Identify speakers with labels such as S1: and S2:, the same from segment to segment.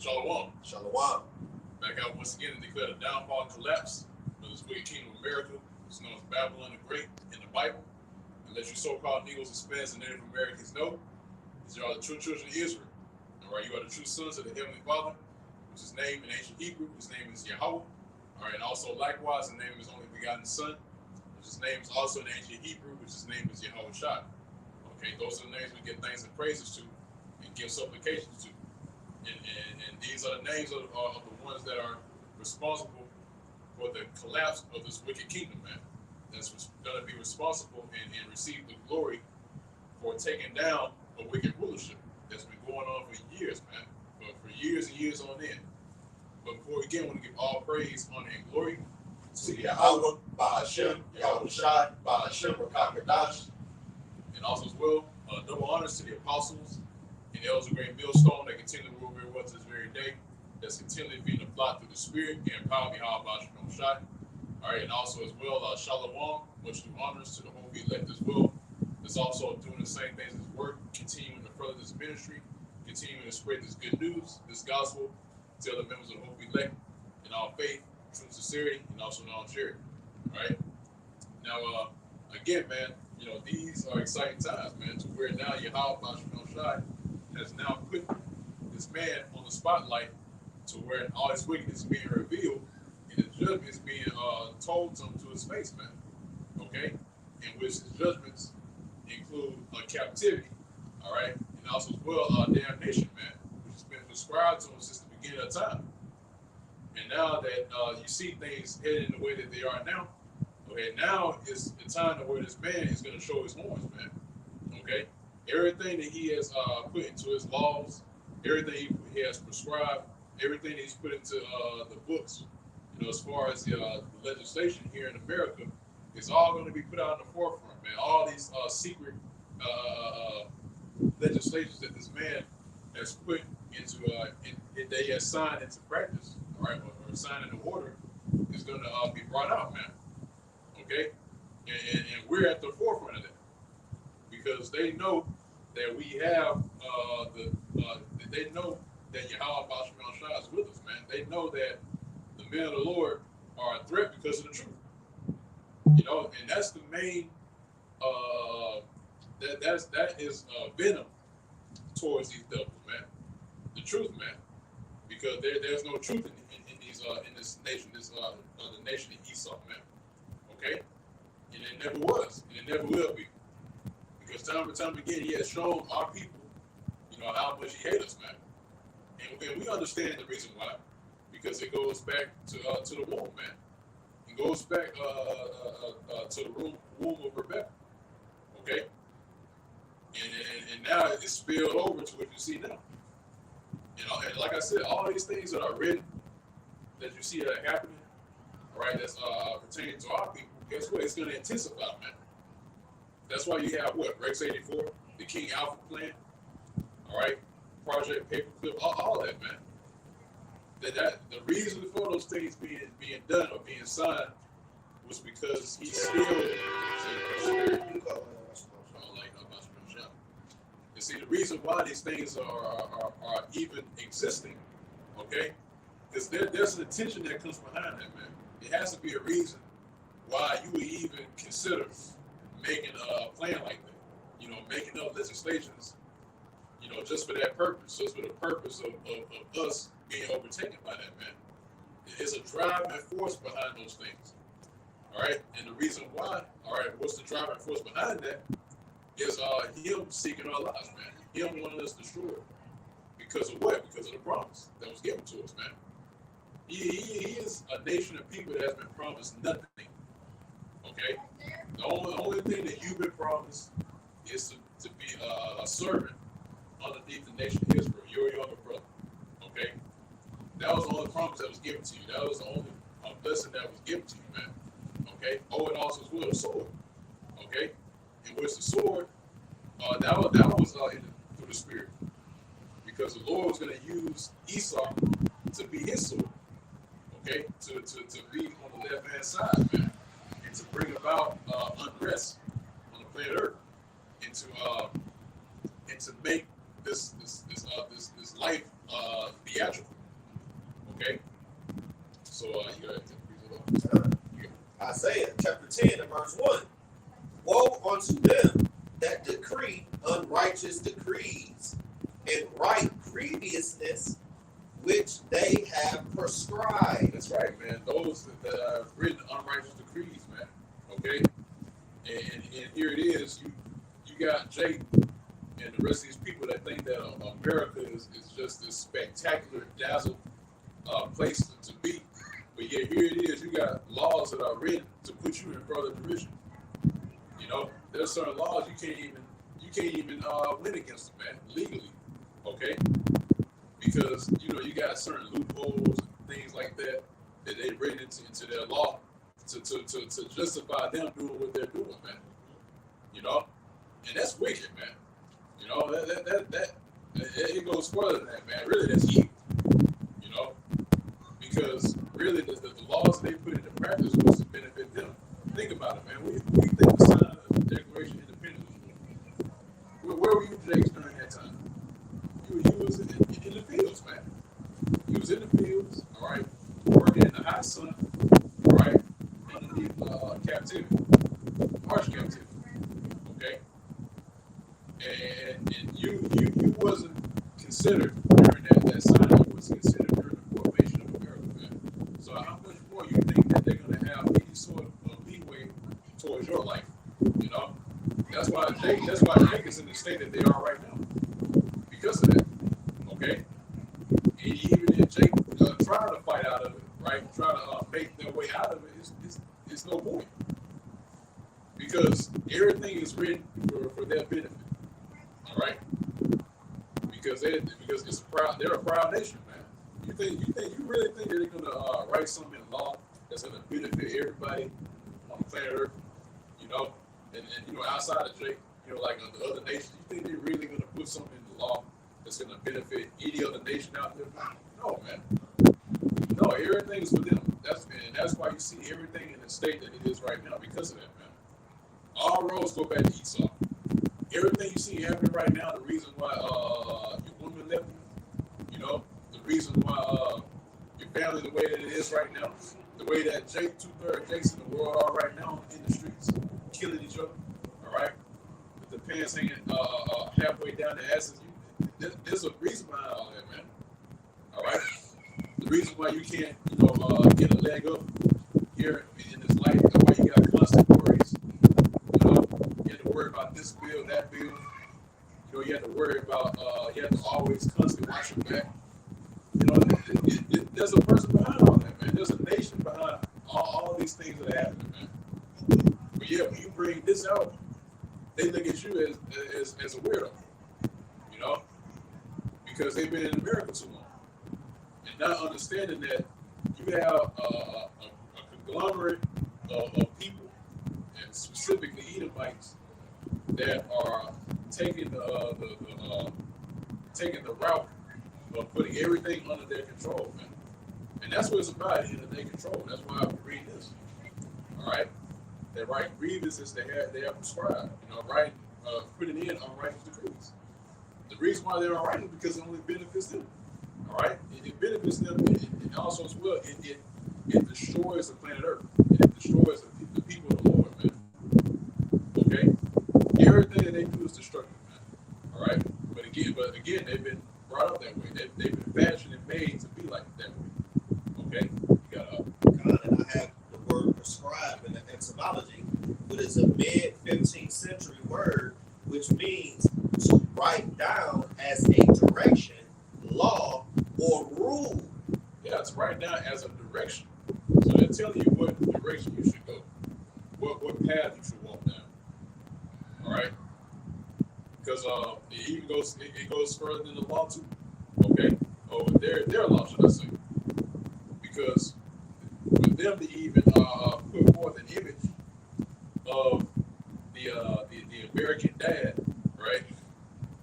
S1: Shalom.
S2: Shalom.
S1: Back out once again and declare the downfall and collapse of this wicked kingdom of America, which is known as Babylon the Great in the Bible. And let you so-called Negroes, Hispanics, and Native Americans know that you are the true children of Israel. All right, you are the true sons of the Heavenly Father, which is named in ancient Hebrew. His name is Yahweh. All right, and also likewise, the name of his only begotten Son, which his name is also in ancient Hebrew, which his name is Yahweh Shai. Okay, those are the names we give thanks and praises to and give supplications to. And these are the names of the ones that are responsible for the collapse of this wicked kingdom, man. That's going to be responsible and receive the glory for taking down a wicked rulership that's been going on for years, man. For years and years on end. But before we begin, I want to give all praise, honor, and glory
S2: to Yahweh, Ba'ashem, Yahweh Shai, Ba'ashem, Rakakadash.
S1: And also as well, double honors to the apostles and the elders of Great Millstone that continue to rule very well to this very day, that's continually being applied through the Spirit and power behind Ba'ashem Shai. All right, and also as well, Shalom, much due honors to the whole elect as well. That's also doing the same things as work, continuing to further this ministry, continuing to spread this good news, this gospel, to other members of the whole elect in all faith, true sincerity, and also in all charity. All right. Now, again, man, you know, these are exciting times, man, to where now Yahweh Ba'ashem Shai has now put this man on the spotlight to where all his wickedness is being revealed and his judgment is being told to him to his face, man. Okay? In which his judgments include captivity, all right? And also as well damnation, man, which has been prescribed to him since the beginning of time. And now that you see things headed in the way that they are now, okay, now is the time to where this man is going to show his horns, man. Okay? Everything that he has put into his laws, everything he has prescribed, everything that he's put into the books, you know, as far as the legislation here in America, it's all going to be put out in the forefront, man. All these secret legislations that this man has put into, that he has signed into practice, all right, or signed into order, is going to be brought out, man. Okay? And we're at the forefront of that. Because they know that we have they know that Yahweh Ba'ashem Shai is with us, man. They know that the men of the Lord are a threat because of the truth. You know, and that's the main that is venom towards these devils, man. The truth, man. Because there's no truth in this nation, the nation of Esau, man. Okay? And it never was, and it never will be. Because time and time again, he has shown our people, you know, how much he hates us, man. And we understand the reason why, because it goes back to the womb, man. It goes back to the womb of Rebecca, okay? And now it's spilled over to what you see now. You know, and like I said, all these things that are written, that you see that are happening, all right, that's pertaining to our people, guess what? It's going to intensify, man. That's why you have what? Rex 84, the King Alpha plan, all right? Project Paperclip, all that, man. That the reason for those things being done or being signed was because he still and see the reason why these things are even existing, okay? Because there's an intention that comes behind that, man. It has to be a reason why you would even consider making a plan like that. You know, making up legislations, you know, just for that purpose, just for the purpose of us being overtaken by that, man. There's a driving force behind those things. All right, and the reason why, all right, what's the driving force behind that is him seeking our lives, man. Him wanting us destroyed. Because of what? Because of the promise that was given to us, man. He is a nation of people that has been promised nothing. Okay? The only thing that you've been promised is to be a servant underneath the nation of Israel, your younger brother. Okay? That was the only promise that was given to you. That was the only blessing that was given to you, man. Okay? Oh, and also as well, a sword. Okay? In which the sword, that was through the Spirit. Because the Lord was going to use Esau to be his sword. Okay? To be on the left-hand side, man. And to bring about unrest on the planet Earth. And to make this life theatrical. Okay? So you got to
S2: Isaiah chapter 10 and verse 1. Woe unto them that decree unrighteous decrees and write grievousness which they have prescribed.
S1: That's right, man. Those that have written unrighteous decrees, man. Okay? And here it is. You got Jake and the rest of these people that think that America is just this spectacular, dazzle place to be. But yet here it is. You got laws that are written to put you in further derision. You know, there's certain laws you can't even win against them, man, legally. Okay? Because you got certain loopholes and things like that they've written into their law to justify them doing what they're doing, man. You know, and that's wicked, man. You know that it goes further than that, man. Really, that's evil. You know, because really the laws they put into practice was to benefit them. Think about it, man. We think the sign of the Declaration of Independence was where were you, Jake, during that time? You was in the fields, man. You was in the fields, all right, working in the hot sun, all right, underneath captivity, harsh captivity, okay. And you wasn't considered during that sign. You was considered during the formation of America, man. So how much more you think that they're gonna have any sort of leeway towards your life? You know, that's why Jake is in the state that they are right now because of that. Okay, and even if Jake trying to fight out of it, right, trying to make their way out of it, it's no point because everything is written for their benefit. All right, because they're a proud nation, man. You really think they're gonna write something in law that's gonna benefit everybody on the planet Earth? You know, and outside of Jake, like the other nations, you think they're really gonna put something in the law that's going to benefit any other nation out there? No, man. No, everything is for them. That's why you see everything in the state that it is right now because of that, man. All roads go back to Esau. Everything you see happening right now, the reason why your women left you, the reason why your family the way that it is right now, the way that two-thirds Jakes in the world are right now in the streets, killing each other, all right? With the pants hanging halfway down the asses. There's a reason behind all that, man. All right. The reason why you can't, get a leg up here in this life, that's why you got constant worries. You have to worry about this bill, that bill. You have to worry about. You have to always constantly watch your back. There's a person behind all that, man. There's a nation behind all these things that are happening, man. But yeah, when you bring this out, they look at you as a weirdo. Because they've been in America too long. And not understanding that you have a conglomerate of people, and specifically Edomites, that are taking the route of putting everything under their control, man. And that's what it's about, under their control. That's why we read this. All right? They write grievances they have prescribed, putting in unrighteous decrees. The reason why they're all right is because it only benefits them. All right? It benefits them, and also as well, it destroys the planet Earth. It destroys the people of the Lord, man. Okay? Everything that they do is destructive, man. All right? But again, they've been brought up that way. They've been fashioned and made to be like that way. Okay? You got
S2: God, and I have the word prescribed in the etymology, but it's a mid-15th century word, which means to write down as a direction, law, or rule.
S1: Yeah, it's write down as a direction. So they're telling you what direction you should go, what path you should walk down. All right, because it goes further than the law too. Okay, or their law, should I say? Because for them to even put forth an image of the American dad, right?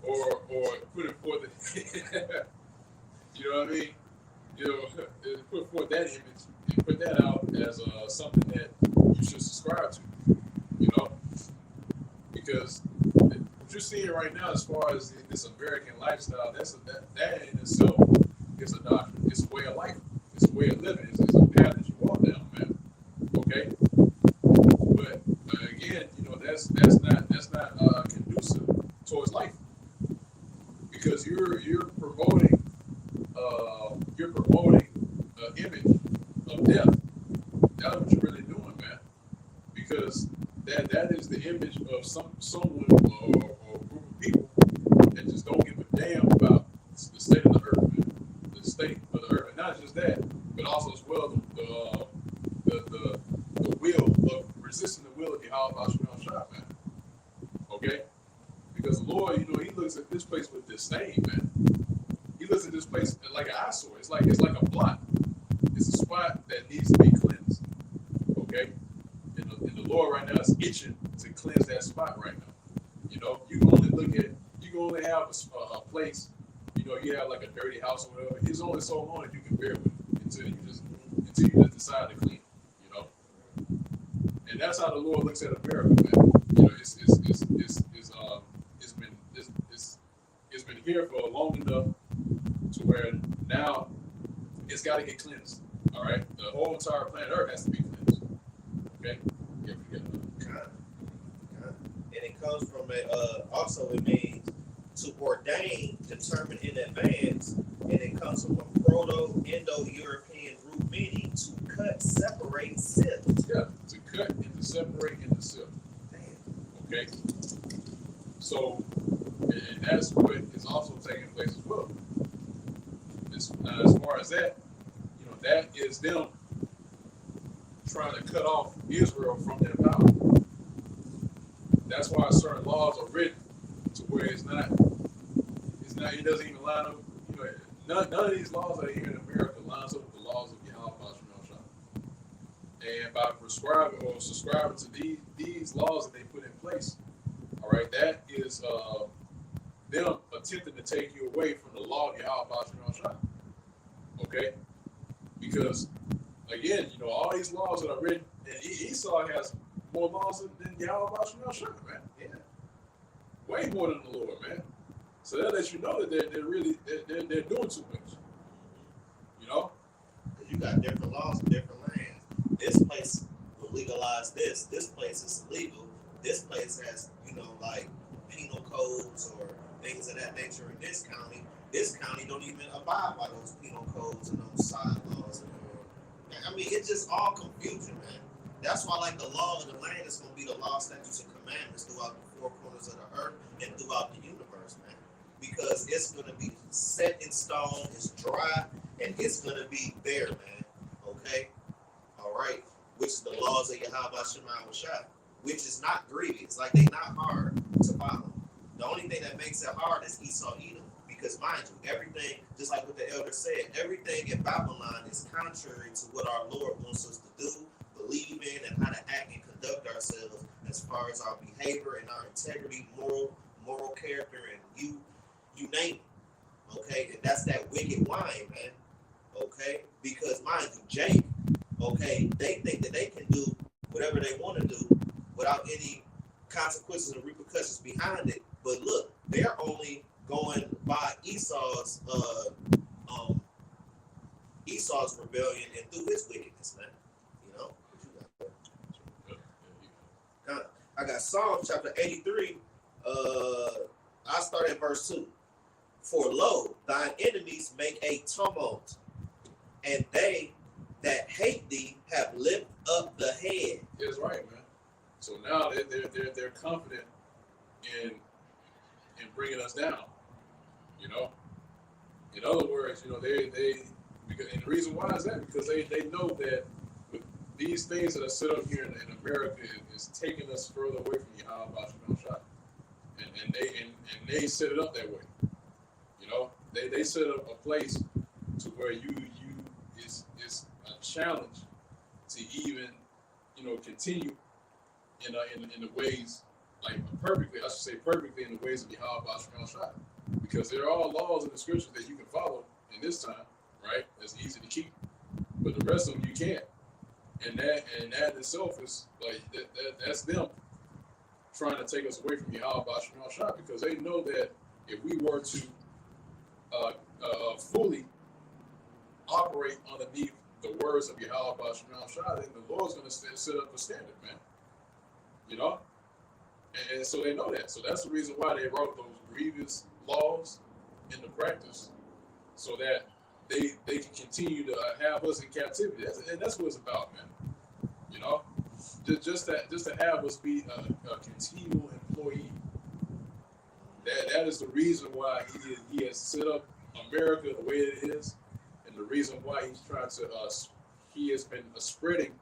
S1: Or putting forth, you know what I mean? Put forth that image and put that out as something that you should subscribe to, because what you're seeing right now, as far as this American lifestyle, that in itself is a doctrine. It's a way of life. it's a way of living. It's a path that you walk down, man. Okay, but again, that's not conducive towards life, because you're promoting an image of death. That's what you're really doing, man. Because that is the image of someone or a group of people that just don't give a damn about the state of the earth, man. The state of the earth, and not just that, but also as well the will of resisting the will of Yahweh Shemel Shah, man. Okay, because the Lord, He looks at this place with disdain, man. He looks at this place like an eyesore. It's like a blot. It's a spot that needs to be cleansed. Okay, and the Lord right now is itching to cleanse that spot right now. You can only have a place. You have like a dirty house or whatever. It's only so long that you can bear with it until you just decide to clean. And that's how the Lord looks at America, man. It's been here for long enough to where now it's got to get cleansed. All right, the whole entire planet Earth has to be cleansed. Okay,
S2: and it comes from also it means to ordain, determine in advance, and it comes from a Proto-Indo-European root meaning to cut, separate, sift.
S1: Yeah, to cut and to separate and to sift. Okay, so and that's what is also taking place as well. As far as that, that is them trying to cut off Israel from their power. That's why certain laws are written to where it doesn't even line up. None of these laws that are here in America lines up with the laws of Yahweh Shemel Shah. And by prescribing or subscribing to these laws that they put in place, all right, that is them attempting to take you away from the law of Yahweh Shemel Shah. Okay? Because, again, all these laws that are written, and Esau has more laws than Yahweh Shemel Shah, man. Yeah. Way more than the Lord, man. So that lets you know that they're doing too much.
S2: Because you got different laws in different lands. This place will legalize this. This place is illegal. This place has, like penal codes or things of that nature in this county. This county don't even abide by those penal codes and those side laws. It's just all confusion, man. That's why, like, the law of the land is going to be the law, statutes, and commandments throughout the four corners of the earth and throughout the universe, man. Because it's going to be set in stone, it's dry, and it's going to be there, man. Okay? All right? Which is the laws of Yahweh Shemel Shah, which is not grievous. Like, they're not hard to follow. The only thing that makes it hard is Esau Edom. Because, mind you, everything, just like what the elder said, everything in Babylon is contrary to what our Lord wants us to do, believe in, and how to act and conduct ourselves as far as our behavior and our integrity, moral character, and you name it. Okay? And that's that wicked wine, man. Okay? Because, mind you, Jake, okay, they think that they can do whatever they want to do without any consequences and repercussions behind it. But look, they're only going by Esau's rebellion and through his wickedness, man. I got Psalm chapter 83. I start at verse 2. For lo, thine enemies make a tumult, and they that hate thee have lifted up the head.
S1: That's right, man. So now they're confident in bringing us down. In other words, because, and the reason why is that because they know that with these things that are set up here in America is taking us further away from Yahweh Shemel Shah, and they set it up that way. They set up a place to where it's a challenge to even continue in the ways perfectly in the ways of Yahweh Shemel Shah. Because there are laws in the scriptures that you can follow in this time, right? That's easy to keep, but the rest of them you can't. And that in itself is like that's them trying to take us away from Yahweh Shemel Shah, because they know that if we were to fully operate underneath the words of Yahweh Bashar Shah, then the Lord's going to set up a standard, man. You know? And so they know that. So that's the reason why they wrote those grievous laws into practice, so that they can continue to have us in captivity. And that's what it's about, man. You know? Just to have us be a continual employee. That is the reason why he has set up America the way it is, and the reason why he's trying to he has been spreading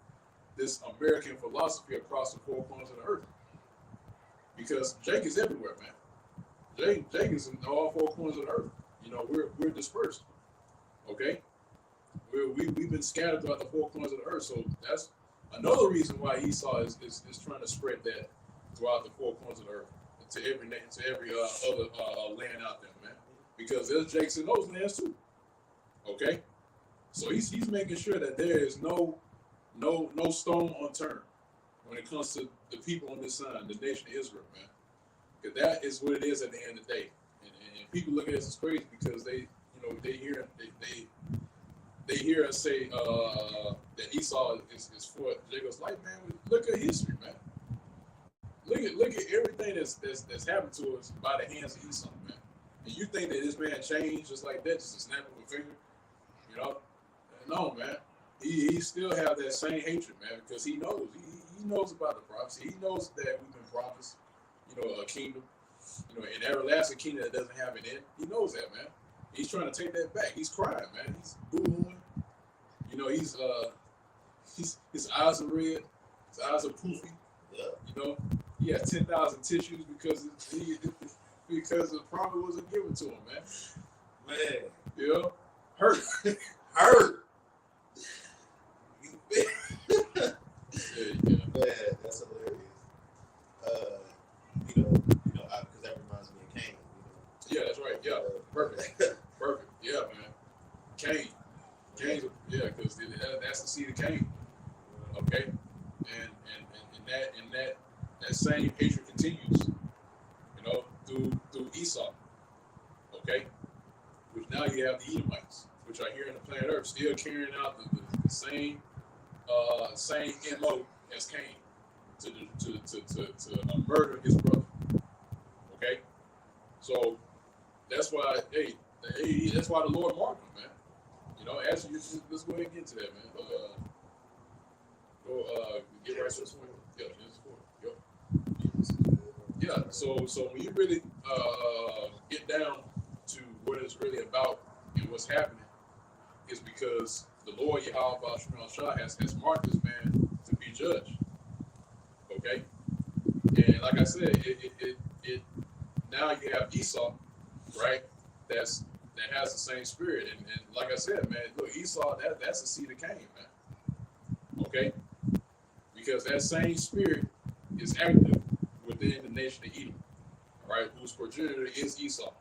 S1: this American philosophy across the four corners of the earth. Because Jake is everywhere, man. Jake is in all four corners of the earth. You know, we're dispersed. Okay, we've been scattered throughout the four corners of the earth. So that's another reason why Esau is trying to spread that throughout the four corners of the earth to every other land out there, man. Because there's Jakes in those lands too. Okay, so he's making sure that there is no stone unturned when it comes to the people on this side, the nation of Israel, man. Because that is what it is at the end of the day. And people look at us as crazy because they hear us say that Esau is for Jacob's life, man. Look at history, man. Look at everything that's happened to us by the hands of Esau, man. And you think that this man changed just like that, just a snap of a finger? You know? No, man. He still have that same hatred, man, because he knows. He knows about the prophecy. He knows that we've been promised, you know, a kingdom, you know, an everlasting kingdom that doesn't have an end. He knows that, man. He's trying to take that back. He's crying, man. He's boo-hooing. You know, his eyes are red. His eyes are poofy.
S2: Yeah.
S1: You know, he has 10,000 tissues because the promise wasn't given to him, man.
S2: Man.
S1: You know, hurt.
S2: Hurt.
S1: Yeah.
S2: Man, that's hilarious. Because that reminds me of Cain.
S1: Yeah, that's right. Yeah, perfect. Yeah, man. Cain, because that's the seed of Cain. Okay, and that same hatred continues, you know, through Esau. Okay, which now you have the Edomites, which are here in the planet Earth, still carrying out the same MO as Cain to murder his brother. Okay, so that's why that's why the Lord marked him, man. You know, actually, let's go ahead and get to that, man. Get right to this point. Yeah, this point. Yeah. So when you really get down to what it's really about and what's happening, is because the Lord Yahweh Bashar Shah has marked this man to be judged. Okay, and like I said, it now you have Esau, right? That has the same spirit, and like I said, man, look, Esau, that's the seed of Cain, man. Okay, because that same spirit is active within the nation of Edom, right? Whose progenitor is Esau.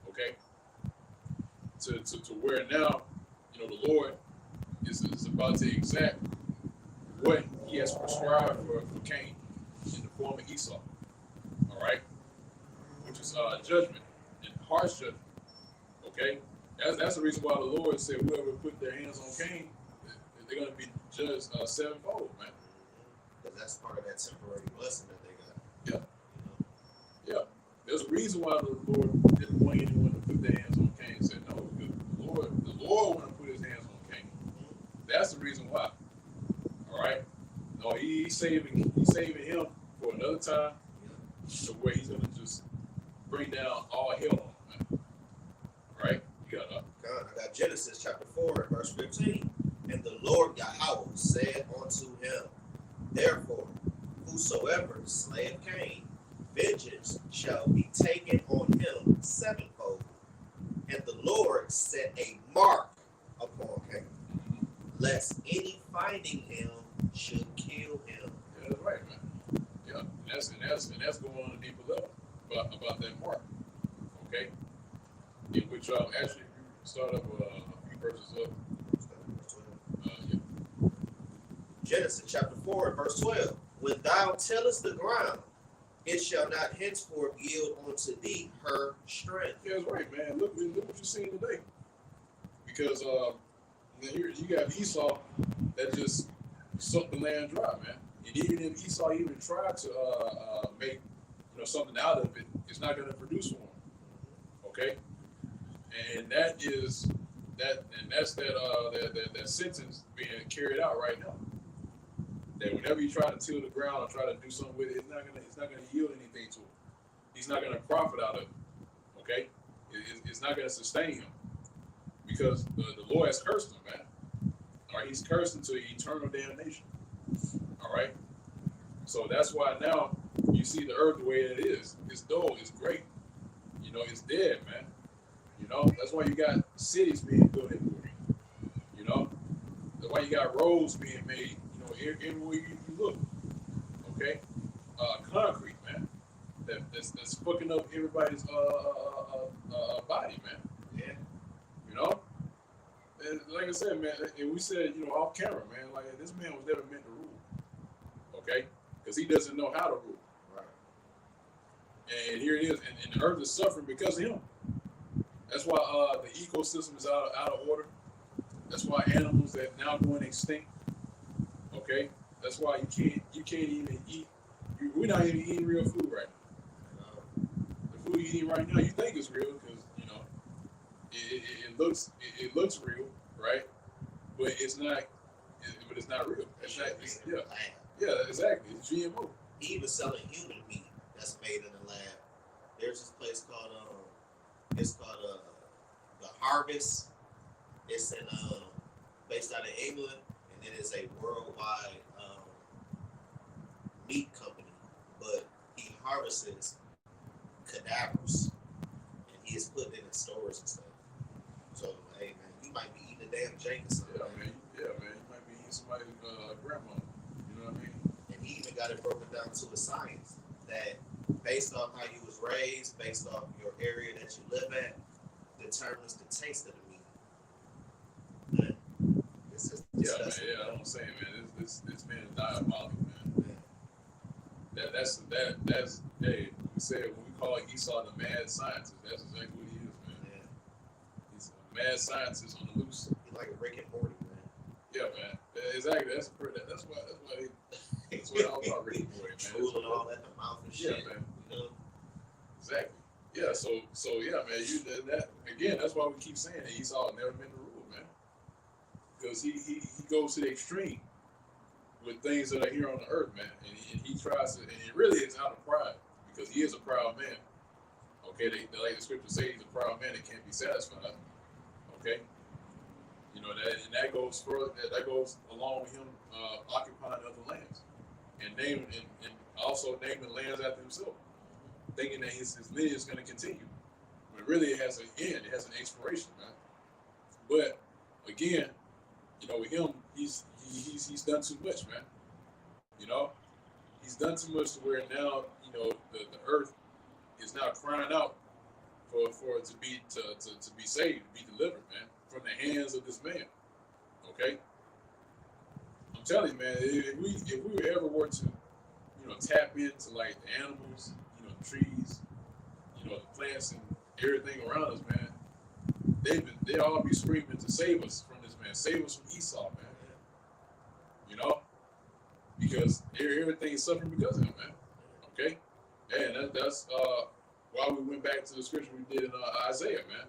S1: Okay, to where now, you know, the Lord is about to exact what he has prescribed for Cain in the form of Esau. All right, which is judgment and harsh judgment. Okay, that's the reason why the Lord said whoever put their hands on Cain, they're going to be judged sevenfold, man.
S2: Because that's part of that temporary blessing that they got.
S1: Yeah. Yeah. There's a reason why the Lord didn't want anyone to put their hands on Cain. He said no, because the Lord wanted to put his hands on Cain. That's the reason why. All right. No, he's saving him for another time, to where he's going to just bring down all hell on him, man. All right. You got
S2: I got Genesis chapter 4 and verse 15. And the Lord Yahweh said unto him, therefore, whosoever slayeth Cain, vengeance shall be taken on him sevenfold. And the Lord set a mark upon Cain, lest any finding him should kill him.
S1: Yeah, that's right, man. Yeah, and that's going on a deeper level about that mark. Okay, in which actually start up a few verses up. Yeah.
S2: Genesis chapter 4 and verse 12. When thou tillest the ground, it shall not henceforth yield unto thee her strength.
S1: Yeah, that's right, man. Look what you're seeing today. Because And then here you got Esau that just sucked the land dry, man. And even if Esau even tried to make something out of it, it's not going to produce for him. Okay, and that sentence being carried out right now. That whenever you try to till the ground or try to do something with it, it's not gonna yield anything to him. He's not gonna profit out of it. Okay, it's not gonna sustain him because the Lord has cursed him, man. All right, he's cursed into eternal damnation. All right, so that's why now you see the earth the way it is. It's dull. It's great. It's dead, man. That's why you got cities being built everywhere. That's why you got roads being made. Everywhere you look. Okay, concrete, man. That's fucking up everybody's body, man.
S2: Yeah.
S1: And like I said, man, and we said off camera, man, like this man was never meant to rule. Okay, because he doesn't know how to rule.
S2: Right.
S1: And here it is, and the earth is suffering because of him. That's why the ecosystem is out of order. That's why animals that now going extinct. Okay, that's why you can't even eat. We're not even eating real food right now. The food you're eating right now, you think it's real because it looks real, right? But it's not. But it's not real. It's not. Yeah, exactly. It's GMO.
S2: Even selling human meat that's made in the lab. There's this place called the Harvest. It's in based out of England, and it is a worldwide meat company. But he harvests cadavers, and he is putting it in stores and stuff. So hey man, you might be eating a damn jank or something.
S1: Yeah, man. You might be eating somebody's grandma. You know what I mean?
S2: And he even got it broken down to a science that based off how you was raised, based off your area that you live at, determines the taste of the meat. Man, this is disgusting.
S1: Yeah, I'm saying, man, this man is diabolical, man. That's hey, we said when we call Esau the mad scientist, that's exactly what he is, man.
S2: Yeah.
S1: He's a mad scientist on the loose.
S2: He's like a Rick and Morty, man.
S1: Yeah, man. Exactly. That's why I was about Rick and Morty, man.
S2: Drooling all at the mouth and shit.
S1: Yeah, man. Exactly. Yeah, so yeah, man, that again, that's why we keep saying that Esau never meant to rule, man. Because he goes to the extreme with things that are here on the earth, man. And he tries to, and it really is out of pride, because he is a proud man. Okay, like the scripture says, he's a proud man that can't be satisfied. Okay? That goes further, that goes along with him occupying other lands. And also naming lands after himself, thinking that his lineage is going to continue. But really it has an end, it has an expiration, man. But again, with him, he's done too much, man. He's done too much to where now, the earth is now crying out for it to be saved, to be delivered, man, from the hands of this man. Okay? I'm telling you, man, if we ever were to, tap into like the animals, the trees, the plants and everything around us, man, they all be screaming to save us from this man, save us from Esau, man. Because everything is suffering because of him, man. Okay, and that's why we went back to the scripture we did in Isaiah, man.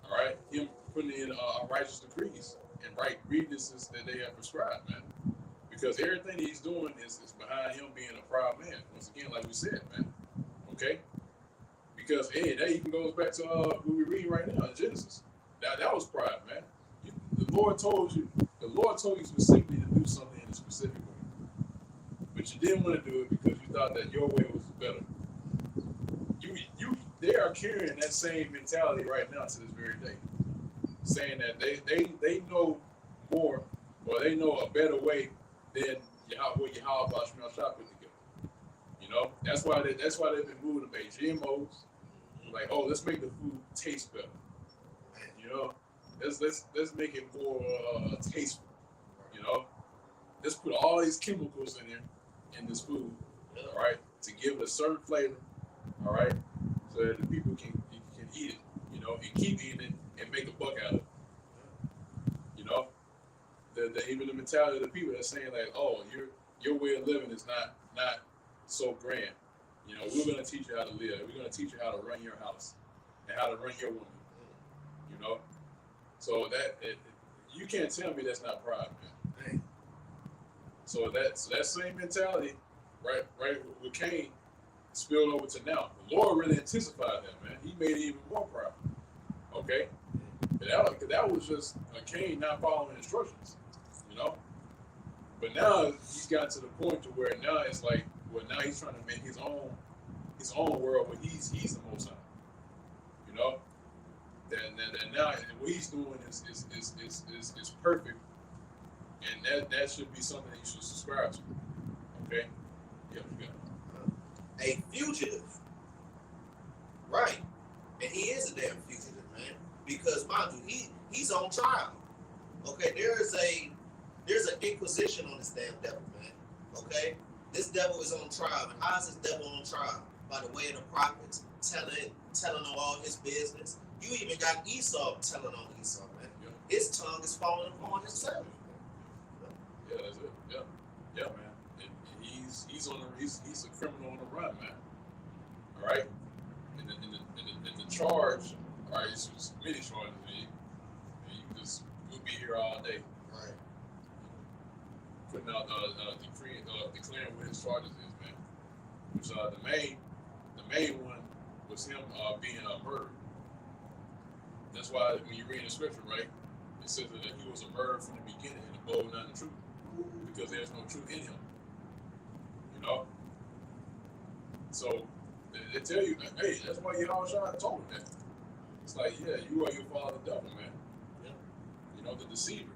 S1: All right, him putting in righteous decrees and right grievances that they have prescribed, man. Because everything he's doing is behind him being a proud man. Once again, like we said, man. Okay? Because, hey, that even goes back to what we're reading right now in Genesis. That was pride, man. The Lord told you specifically to do something in a specific way. But you didn't want to do it because you thought that your way was better. They are carrying that same mentality right now to this very day. Saying that they know more, or they know a better way than what Yahweh Shemel Shah put together. That's why they've been moving to make GMOs. Like, oh, let's make the food taste better. Let's make it more tasteful. Let's put all these chemicals in there in this food, all right, to give it a certain flavor, all right, so that the people can eat it, and keep eating it and make a buck out of it. even the mentality of the people that's saying like, oh, your way of living is not so grand. You know, we're gonna teach you how to live. We're gonna teach you how to run your house and how to run your woman. You know, so you can't tell me that's not pride, man. So that same mentality, right with Cain, spilled over to now. The Lord really intensified that, man. He made it even more proud. Okay, that was just Cain not following instructions, you know. But now he's got to the point to where now it's like, well, now he's trying to make his own world where he's the Most High, you know. And now what he's doing is perfect, and that should be something that you should subscribe to. Okay, yeah, you got it.
S2: A fugitive, right? And he is a damn fugitive, man. Because mind you, he's on trial. Okay, there's an inquisition on this damn devil, man. Okay, this devil is on trial, and how is this devil on trial? By the way of the prophets telling on all his business. You even got Esau telling on Esau, man. Yeah. His tongue is falling upon himself.
S1: Yeah, that's it. Yeah, man. And he's a criminal on the run, man. All right. And the charge, all right, it's many charges. We'll be here all day.
S2: Right.
S1: Putting out declaring what his charges is, man. Which the main one was him being murdered. That's why when you read the scripture, right, it says that he was a murderer from the beginning and abode not the truth, because there's no truth in him. You know. So they tell you, hey, that's why Yahushua told him that. It's like, yeah, you are your father, the devil, man. Yeah. You know, the deceiver.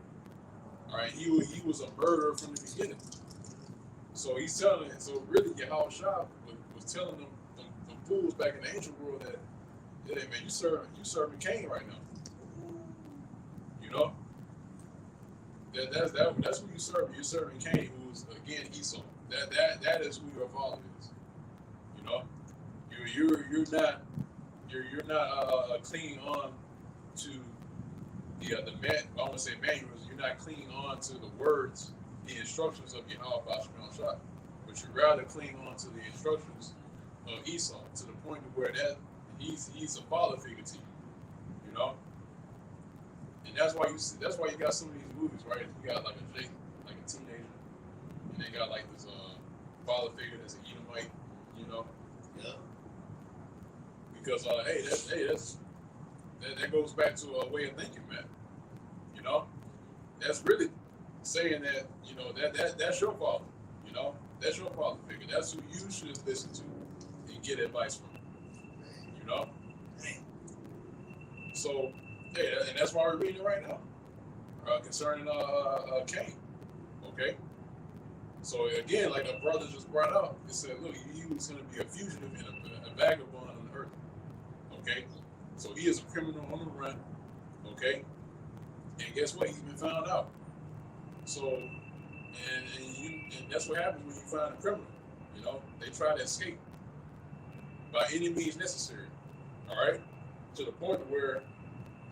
S1: All right, he was a murderer from the beginning. So he's telling it. So really, Yahushua was telling them fools back in the ancient world that, yeah, man, you serving Cain right now. You know, that's who you serving. You're serving Cain, who's again Esau. That is who your father is. You know, you're not clinging on to the man. I want to say manuals. You're not clinging on to the words, the instructions of Yahushua, but you rather cling on to the instructions of Esau, to the point of where that he's a father figure to you, you know. And that's why you got some of these movies, right? You got like a teenager, and they got like this father figure that's an Edomite, you know.
S2: Yeah.
S1: Because that goes back to a way of thinking, man. You know, that's really saying that, you know, that's your father, you know, that's your father figure. That's who you should listen to and get advice from, you know. So, hey, and that's why we're reading it right now concerning Cain. Okay. So again, like a brother just brought up, it said, look, he was going to be a fugitive and a vagabond on the earth. Okay. So he is a criminal on the run. Okay. And guess what? He's been found out. So, and that's what happens when you find a criminal. You know, they try to escape by any means necessary. All right, to the point where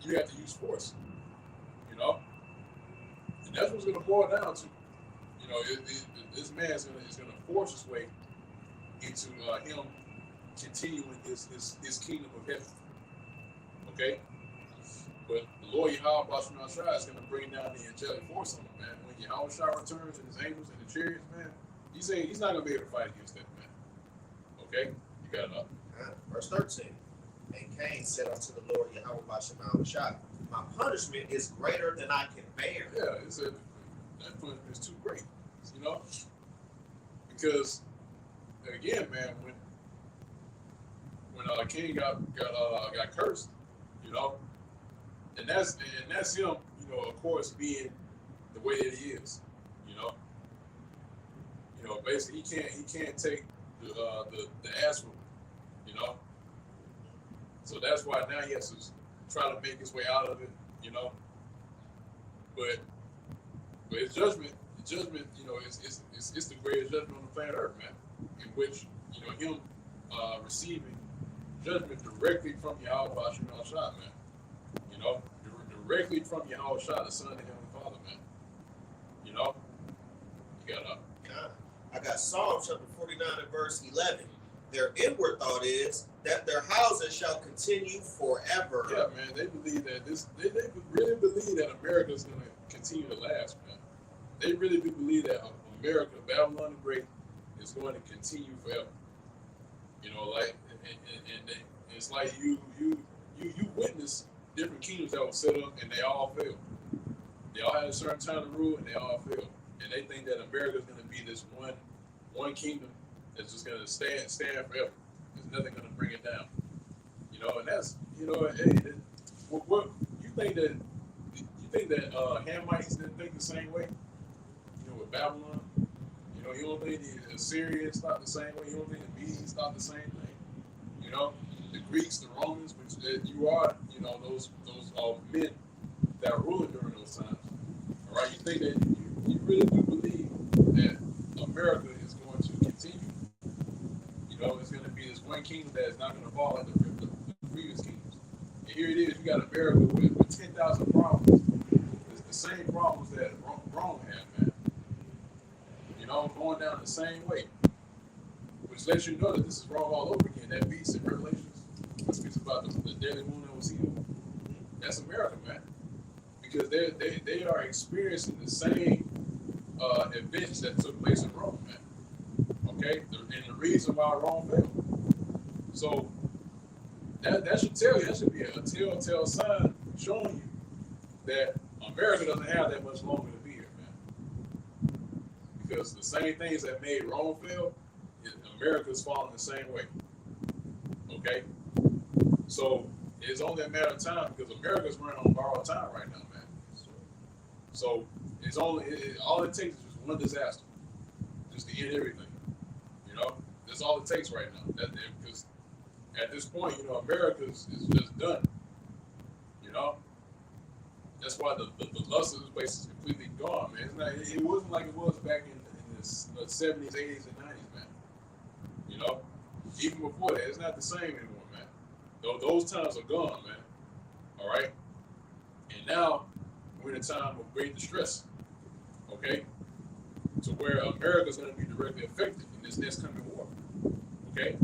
S1: you have to use force. You know, and that's what's going to boil down to. You know, this man is going to force his way into him continuing his kingdom of heaven. Okay. But the Lord Yahweh is going to bring down the angelic force on him, man. When Yahweh returns and his angels and the chariots, man, he's not going to be able to fight against that, man. Okay? You got it up.
S2: Verse 13. And Cain said unto the Lord Yahweh, my punishment is greater than I can bear.
S1: Yeah, it said that punishment is too great, you know? Because, again, man, when Cain got cursed, you know, and that's him, you know, of course, being the way that he is, you know. You know, basically he can't take the ass whooping, you know. So that's why now he has to try to make his way out of it, you know. But his judgment, you know, it's the greatest judgment on the planet Earth, man. In which, you know, him receiving judgment directly from Yahweh Shah, man. You know, directly from Yahushua, the Son of the Heavenly Father, man. know, you got
S2: I got Psalm chapter 49 and verse 11. Their inward thought is that their houses shall continue forever.
S1: yeah, man. They believe that they really believe that America is going to continue to last, man. They really do believe that America, Babylon the Great, is going to continue forever. You know, like, and it's like you witness different kingdoms that were set up, and they all failed. They all had a certain time to rule, and they all failed. And they think that America is going to be this one kingdom that's just going to stand forever. There's nothing going to bring it down. You know, and that's, you know, hey, what you think that Hamites didn't think the same way? You know, with Babylon, you know, you don't think the Assyrians thought the same way. You don't think the Medes thought the same thing. You know, the Greeks, the Romans, which you are, you know, those men that were ruling during those times. All right, you think that you really do believe that America is going to continue. You know, it's going to be this one kingdom that is not going to fall like the previous kingdoms. And here it is, you got America with 10,000 problems. It's the same problems that Rome had, man. You know, going down the same way. Which lets you know that this is wrong all over again. That beast in Revelations, which speaks about the deadly wound that was healed. That's America, man. Because they are experiencing the same events that took place in Rome, man. Okay? And the reason why Rome failed. So that should tell you, that should be a telltale sign showing you that America doesn't have that much longer to be here, man. Because the same things that made Rome fail, America's falling the same way. Okay? So it's only a matter of time because America's running on borrowed time right now, man. So it's all it takes is just one disaster, just to end everything. You know, that's all it takes right now. Because at this point, you know, America is just done. You know, that's why the lust of this place is completely gone, man. It wasn't like it was back in the 70s, 80s, and 90s, man. You know, even before that, it's not the same anymore, man. Those times are gone, man. All right, and now we're in a time of great distress. Okay, to where America's going to be directly affected in this next coming war. Okay,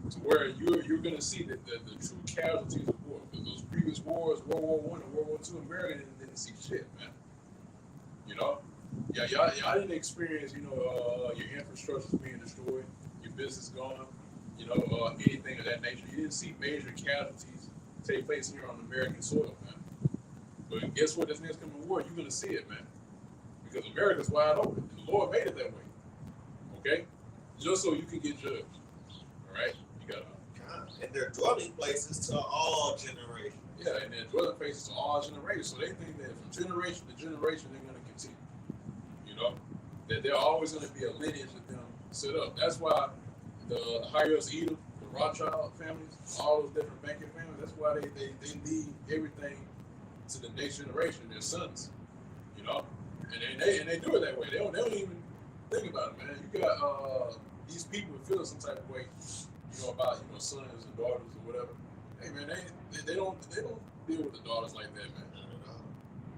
S1: to where you're going to see the true casualties of war. Because those previous wars, World War I and World War II, America didn't see shit, man. You know, yeah, y'all didn't experience, you know, your infrastructure's being destroyed, your business gone, you know, anything of that nature. You didn't see major casualties take place here on American soil, man. But guess what? This next coming war, you're going to see it, man. Because America's wide open. And the Lord made it that way. Okay? Just so you can get judged. All right? You got to.
S2: And they're dwelling places to all generations.
S1: Yeah, and they're dwelling places to all generations. So they think that from generation to generation, they're going to continue. You know? That there's always going to be a lineage of them set up. That's why the higher-ups Edom, the Rothschild families, all those different banking families, that's why they leave everything to the next generation, their sons, you know, and they do it that way. They don't even think about it, man. You got these people feeling some type of way, you know, about, you know, sons and daughters or whatever. Hey, man, they don't deal with the daughters like that, man.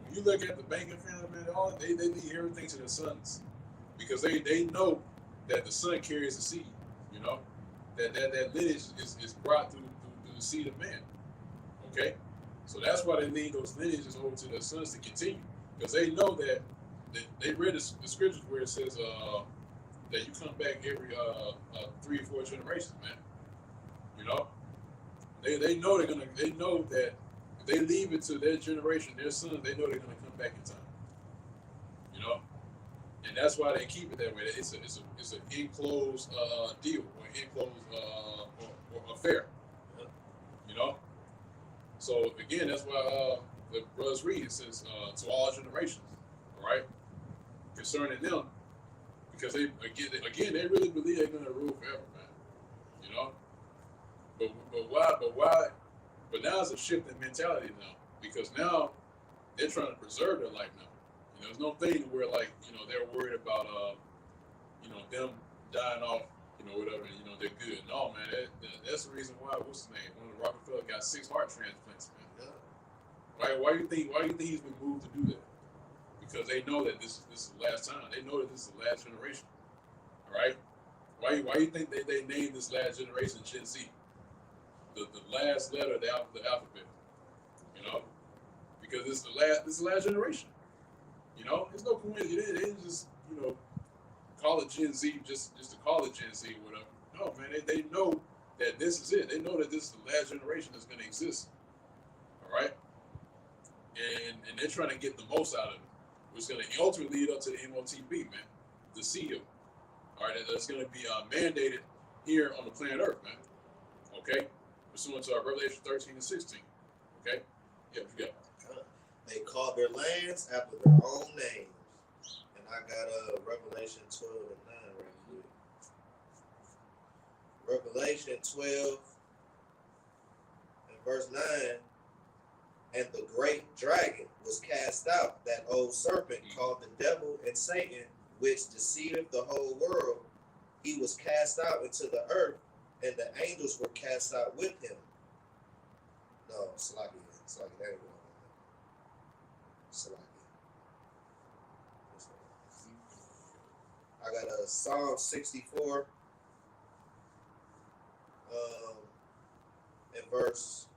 S1: When you look at the banking family, man, they leave everything to their sons because they know that the son carries the seed, you know, that lineage is brought through the seed of man. Okay. So that's why they lead those lineages over to their sons to continue, because they know that they read the scriptures where it says that you come back every 3 or 4 generations, man. You know, they know they know that if they leave it to their generation, their sons, they know they're gonna come back in time. You know, and that's why they keep it that way. It's an enclosed deal or enclosed or affair. You know. So again, that's why the brothers read, it says to all generations, all right, concerning them, because they really believe they're gonna rule forever, man. You know, but why? But now it's a shift in mentality now, because now they're trying to preserve their life now. You know, there's no thing where, like, you know, they're worried about you know, them dying off, you know, whatever, you know, they're good. No, man, that's the reason why, what's his name? One of the Rockefeller got 6 heart transplants, man. Why do you think he's been moved to do that? because they know that this is the last time. They know that this is the last generation. All right? Why you think they named this last generation Gen Z? The last letter of the alphabet. You know? Because this is the last generation. You know? There's no coincidence. They didn't just, you know, call it Gen Z just to call it Gen Z or whatever. No, man, they know that this is it. They know that this is the last generation that's going to exist. All right? And they're trying to get the most out of it, which is going to ultimately lead up to the MOTB, man, the seal. All right, that's going to be mandated here on the planet Earth, man. Okay? Pursuant to Revelation 13 and 16. Okay? Yeah, what you got?
S2: They called their lands after their own names. And I got Revelation 12 and 9 right quick. Revelation 12 and verse 9. And the great dragon was cast out, that old serpent called the devil and Satan, which deceiveth the whole world. He was cast out into the earth, and the angels were cast out with him. No, Salaki. That ain't wrong. Salaki. I got Psalm 64, and verse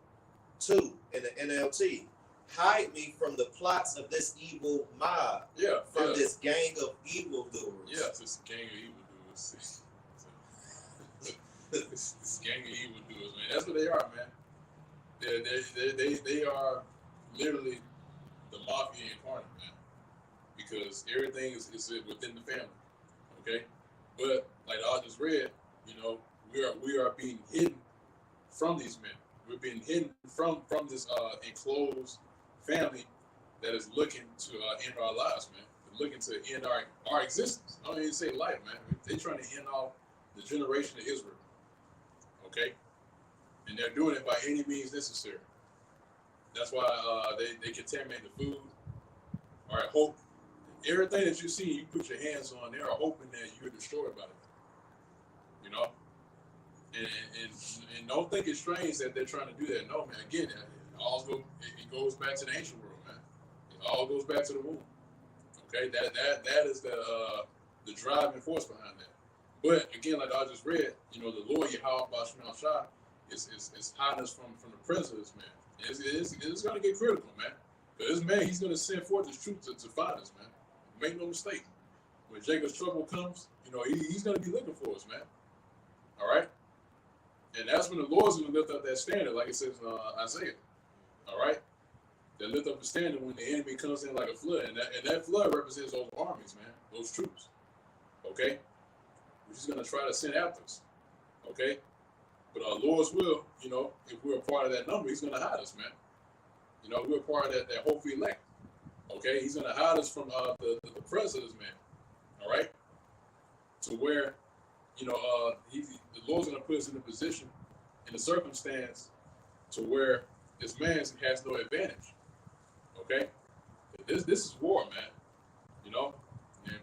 S2: 2 in the NLT. Hide me from the plots of this evil mob.
S1: Yeah.
S2: From this gang of evildoers.
S1: Yeah, this gang of evildoers. this gang of evildoers, man. That's what they are, man. They are literally the mafia incarnate, man. Because everything is within the family. Okay? But like I just read, you know, we are being hidden from these men. We're being hidden from this enclosed family that is looking to end our lives, man. They're looking to end our existence. I don't even say life, man. They're trying to end off the generation of Israel. Okay? And they're doing it by any means necessary. That's why they contaminate the food. All right, hope. Everything that you see, you put your hands on, they are hoping that you're destroyed by it. You know? And don't think it's strange that they're trying to do that. No, man. Again, it goes back to the ancient world, man. It all goes back to the womb. Okay, that is the driving force behind that. But again, like I just read, you know, the Lord Yahweh Bashman Shah is hiding us from the presence of this man. It's going to get critical, man. Because this man, he's going to send forth his truth to find us, man. Make no mistake. When Jacob's trouble comes, you know, he's going to be looking for us, man. All right? And that's when the Lord's going to lift up that standard, like it says in Isaiah. All right? They lift up the standard when the enemy comes in like a flood. And that flood represents those armies, man. Those troops. Okay? Which is going to try to send after us. Okay? But our Lord's will, you know, if we're a part of that number, he's going to hide us, man. You know, we're a part of that hopeful elect. Okay? He's going to hide us from the presence of this man. All right? To where, you know, the Lord's going to put us in a position, in a circumstance, to where this man has no advantage. Okay? This is war, man. You know? And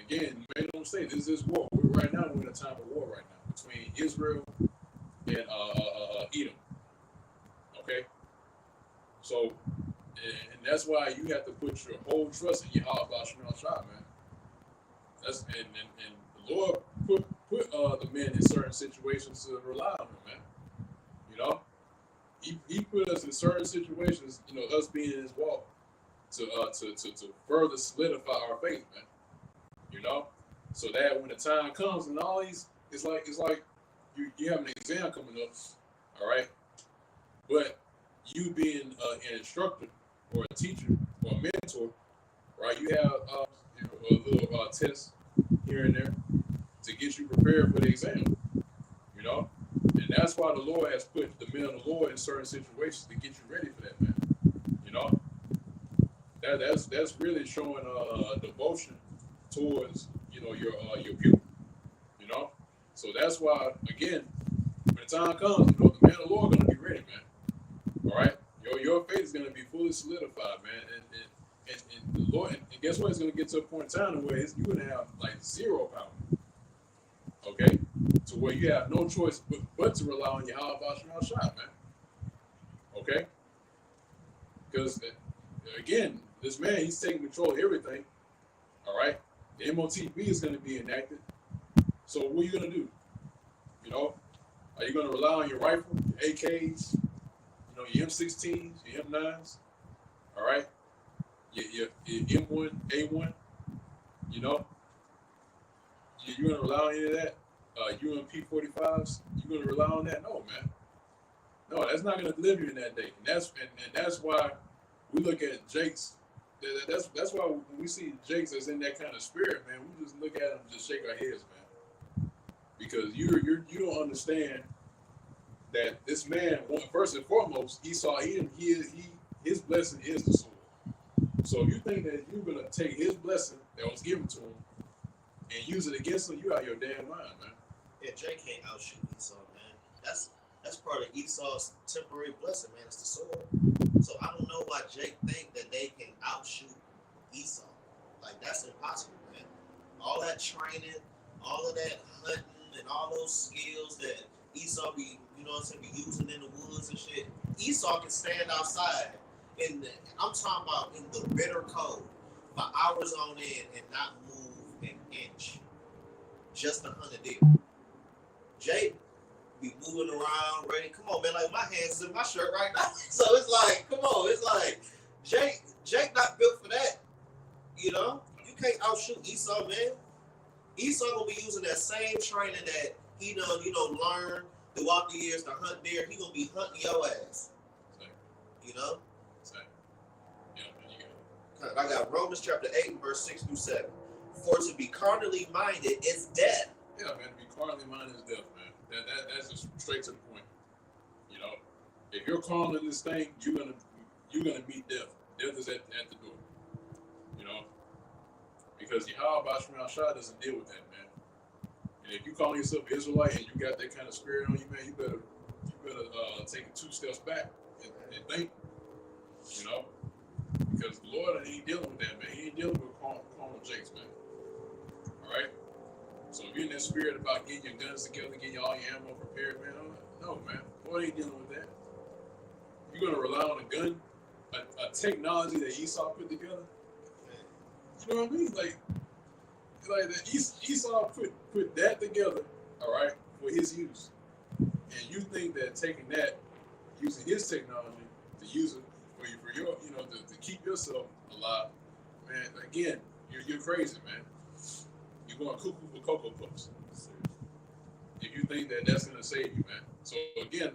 S1: again, make no mistake, this is war. We're in a time of war right now between Israel and Edom. Okay? So, and that's why you have to put your whole trust in Yahweh Bashman Shah, man. And the Lord put the men in certain situations to rely on him, man. You know? He put us in certain situations, you know, us being in his walk, to further solidify our faith, man. You know? So that when the time comes and all these, it's like you have an exam coming up, all right? But you being an instructor or a teacher or a mentor, right? You have a little test here and there to get you prepared for the exam, you know? And that's why the Lord has put the men of the Lord in certain situations to get you ready for that, man. You know? That's really showing devotion towards, you know, your pupil, you know? So that's why, again, when the time comes, you know, the men of the Lord are going to be ready, man. All right? Your faith is going to be fully solidified, man. And the Lord, and guess what? It's going to get to a point in time where you're going to have like zero power. Okay? To where you have no choice but to rely on Yahweh Bashman Shah, man. Okay? Because, again, this man, he's taking control of everything. All right, the MOTB is going to be enacted. So what are you going to do? You know, are you going to rely on your rifle, your AKs, you know, your M16s, your M9s? All right, your M1, A1. You know, you're going to rely on any of that? UMP 45s? You're going to rely on that? No, man. No, that's not going to deliver you in that day. And that's why we look at Jakes. That's why when we see Jakes that's in that kind of spirit, man, we just look at him and just shake our heads, man. Because you don't understand that this man, first and foremost, Esau, his blessing is the sword. So if you think that you're gonna take his blessing that was given to him and use it against him, you out your damn mind, man.
S2: Yeah, Jake can't outshoot Esau, man. That's part of Esau's temporary blessing, man. It's the sword. So I don't know why Jake think that they can outshoot Esau. Like, that's impossible, man. All that training, all of that hunting, and all those skills that Esau be, you know what I'm saying, be using in the woods and shit. Esau can stand outside I'm talking about in the bitter cold for hours on end and not move an inch. Just to hunt a deer. Jake be moving around, ready. Come on, man. Like, my hands is in my shirt right now. So it's like, come on. It's like, Jake not built for that. You know? You can't outshoot Esau, man. Esau gonna be using that same training that he done, learn throughout the years to hunt deer. He gonna be hunting your ass.
S1: Same.
S2: You know?
S1: Same. Yeah, man, you got it.
S2: I got Romans chapter 8, verse 6 through 7. For to be carnally minded is death.
S1: Yeah, man, to be carnally minded is death, man. That's just straight to the point. You know, if you're carnal in this thing, you're gonna meet death. Death is at the door. You know, because Yahweh Bashar Shah doesn't deal with that, man. And if you call yourself Israelite and you got that kind of spirit on you, man, you better take 2 steps back and think. You know, because the Lord ain't dealing with that, man. He ain't dealing with carnal jakes, man. All right. So if you're in that spirit about getting your guns together, getting all your ammo prepared, man, no, man. Lord ain't dealing with that. You're gonna rely on a gun, a technology that Esau put together. You know what I mean? Like Esau put that together, all right, for his use. And you think that taking that, using his technology to use it for your, to keep yourself alive, man. Again, you're crazy, man. You're going cuckoo for Cocoa Puffs. If you think that that's gonna save you, man. So again,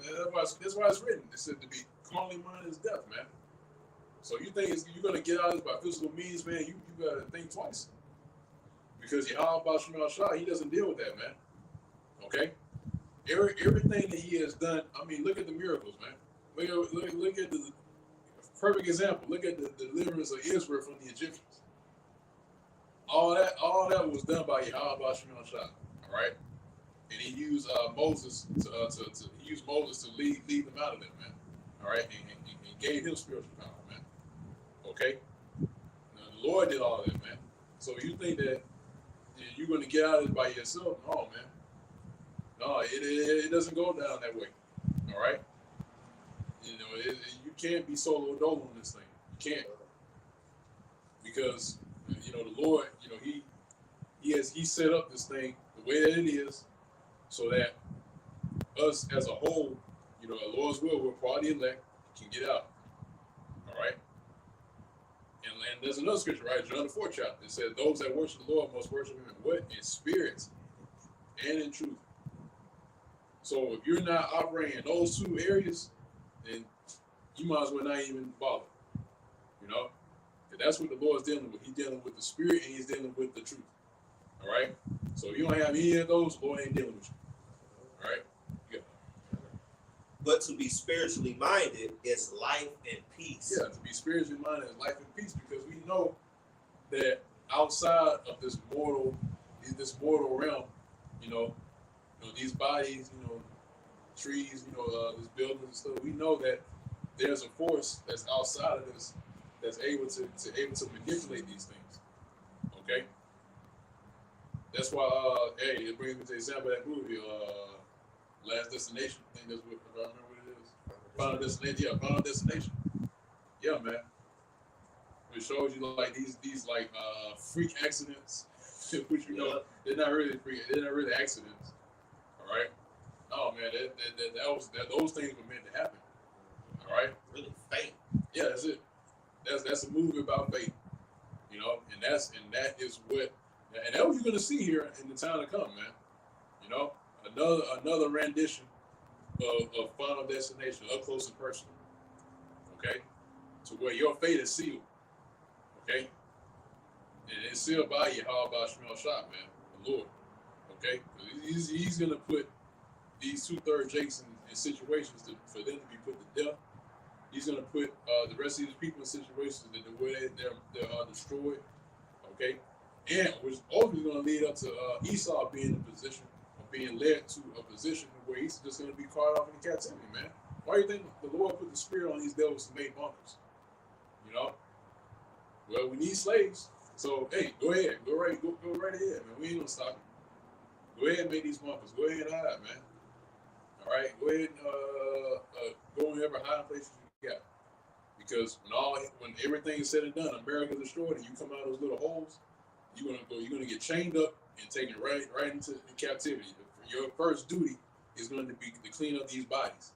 S1: that's why it's written. It said to be carnally minded is death, man. So you think you're gonna get out of this by physical means, man? You gotta think twice. Because Yahweh Bashar Shah, he doesn't deal with that, man. Okay? Everything that he has done, I mean, look at the miracles, man. Look at the perfect example. Look at the deliverance of Israel from the Egyptians. All that was done by Yahweh Bashar Shah, all right? And he used Moses to lead them out of there, man. All right, and gave him spiritual power, man. Okay, now, the Lord did all of that, man. So you think that you're going to get out of it by yourself? No, man. No, it doesn't go down that way. All right, you can't be solo dolo on this thing. You can't, because the Lord, he set up this thing the way that it is, so that us as a whole, the Lord's will, we're part of the elect, can get out. All right? And there's another scripture, right? John the 4th chapter. It says, those that worship the Lord must worship him in what? In spirit and in truth. So if you're not operating in those 2 areas, then you might as well not even bother. And that's what the Lord's dealing with. He's dealing with the spirit and he's dealing with the truth. All right? So if you don't have any of those, the Lord ain't dealing with you. All right?
S2: But to be spiritually minded is life and peace.
S1: Yeah, to be spiritually minded is life and peace, because we know that outside of this mortal realm, these bodies, trees, these buildings and stuff, we know that there's a force that's outside of this that's able to manipulate these things. Okay? That's why it brings me to the example of that movie, Last Destination. I think that's what, if I remember what it is. Final Destination. Yeah, Final Destination. Yeah, man. It shows you like these like freak accidents, which they're not really freak. They're not really accidents. All right. Oh man, those things were meant to happen. All right.
S2: Really fate.
S1: Yeah, that's it. That's a movie about faith. And that is what, and that what you're gonna see here in the time to come, man. Another rendition of Final Destination, up close and personal. Okay, to where your fate is sealed. Okay, and it's sealed by Yahweh Shemel Shah, man, the Lord. Okay, he's gonna put these 2/3 Jakes in situations for them to be put to death. He's going to put the rest of these people in situations that the way they're destroyed, okay? And which ultimately going to lead up to Esau being in a position, or being led to a position where he's just going to be caught off in captivity, man. Why do you think the Lord put the spirit on these devils to make bunkers? Well, we need slaves. So, hey, go ahead. Go right ahead, man. We ain't going to stop you. Go ahead and make these bunkers. Go ahead and hide, man. All right? Go ahead and go in whatever hiding places you got. Because when everything is said and done, America's destroyed, and you come out of those little holes, you're gonna get chained up and taken right into captivity. Your first duty is going to be to clean up these bodies